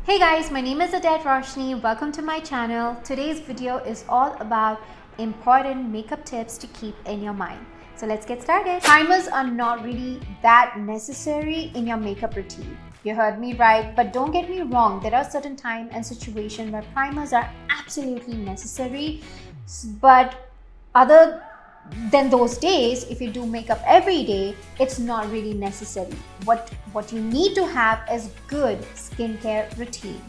Hey guys, my name is Adet Roshni. Welcome to my channel. Today's video is all about important makeup tips to keep in your mind. So let's get started. Primers are not really that necessary in your makeup routine. You heard me right, but don't get me wrong. There are certain times and situations where primers are absolutely necessary. But other than those days, if you do makeup every day, it's not really necessary. What you need to have is good skincare routine.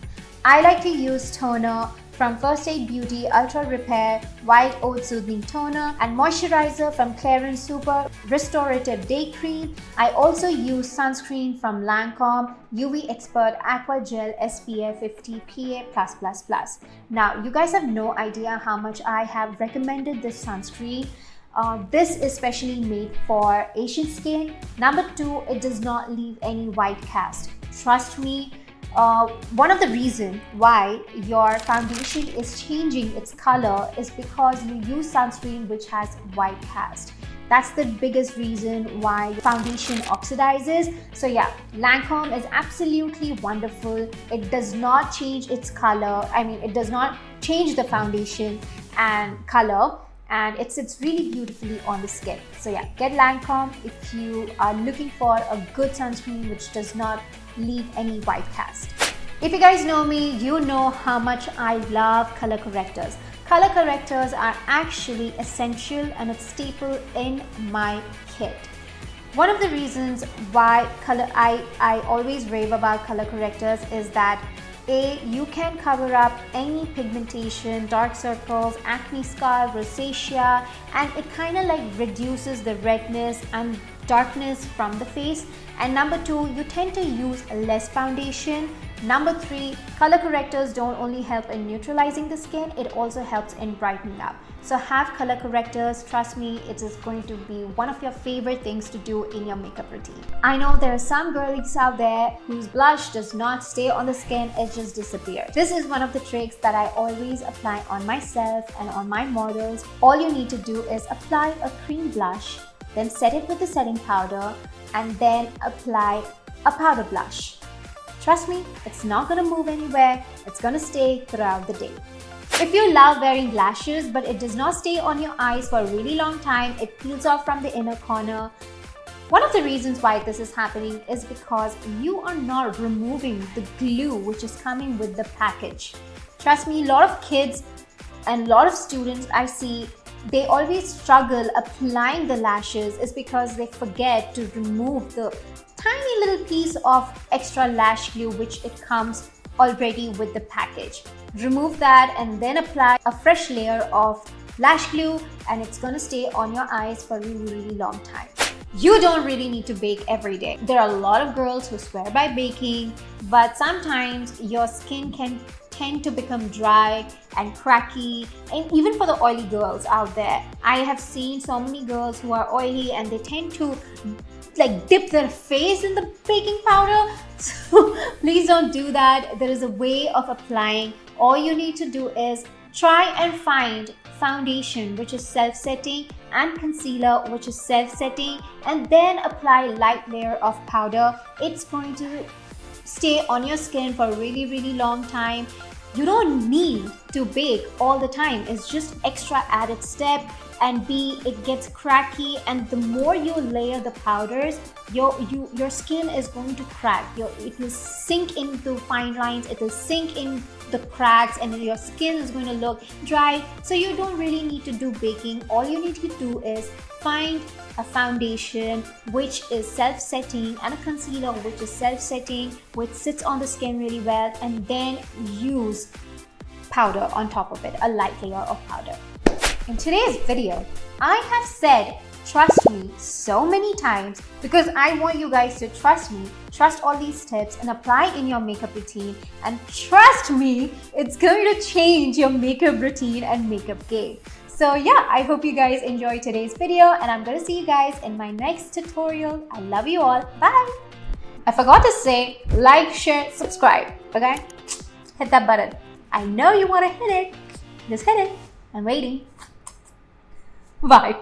I like to use toner from First Aid Beauty Ultra Repair White Oat Soothing Toner and moisturizer from Clarion Super Restorative Day Cream. I also use sunscreen from Lancome UV Expert Aqua Gel SPF 50 PA+++. Now, you guys have no idea how much I have recommended this sunscreen. This is specially made for Asian skin. Number 2, it does not leave any white cast. Trust me, one of the reasons why your foundation is changing its color is because you use sunscreen which has white cast. That's the biggest reason why foundation oxidizes. So yeah, Lancome is absolutely wonderful. It does not change its color. It does not change the foundation and color. And it sits really beautifully on the skin. So yeah, get Lancome if you are looking for a good sunscreen which does not leave any white cast. If you guys know me, you know how much I love color correctors. Color correctors are actually essential and a staple in my kit. One of the reasons why I always rave about color correctors is that you can cover up any pigmentation, dark circles, acne scar, rosacea, and it kind of like reduces the redness and darkness from the face. And number 2, you tend to use less foundation. Number 3, color correctors don't only help in neutralizing the skin, it also helps in brightening up. So have color correctors. Trust me, it is going to be one of your favorite things to do in your makeup routine. I know there are some girlies out there whose blush does not stay on the skin, it just disappears. This is one of the tricks that I always apply on myself and on my models. All you need to do is apply a cream blush, then set it with the setting powder, and then apply a powder blush. Trust me, it's not going to move anywhere. It's going to stay throughout the day. If you love wearing lashes but it does not stay on your eyes for a really long time, it peels off from the inner corner. One of the reasons why this is happening is because you are not removing the glue which is coming with the package. Trust me, a lot of kids and a lot of students I see, they always struggle applying the lashes is because they forget to remove the tiny little piece of extra lash glue which it comes already with the package. Remove that and then apply a fresh layer of lash glue and it's going to stay on your eyes for a really long time. You don't really need to bake every day. There are a lot of girls who swear by baking, but sometimes your skin can tend to become dry and cracky, and even for the oily girls out there. I have seen so many girls who are oily and they tend to dip their face in the baking powder. So please don't do that. There is a way of applying. All you need to do is try and find foundation which is self-setting and concealer which is self-setting, and then apply light layer of powder. It's going to stay on your skin for a really long time. You don't need to bake all the time. It's just extra added step, and it gets cracky, and the more you layer the powders, your skin is going to crack. It will sink into fine lines, it will sink in the cracks, and your skin is going to look dry. So you don't really need to do baking. All you need to do is find a foundation which is self-setting and a concealer which is self-setting, which sits on the skin really well, and then use powder on top of it, a light layer of powder. In today's video, I have said trust me so many times because I want you guys to trust me, trust all these tips and apply in your makeup routine, and trust me, it's going to change your makeup routine and makeup game. So yeah, I hope you guys enjoyed today's video, and I'm going to see you guys in my next tutorial. I love you all. Bye. I forgot to say like, share, subscribe. Okay? Hit that button. I know you want to hit it. Just hit it. I'm waiting. Bye.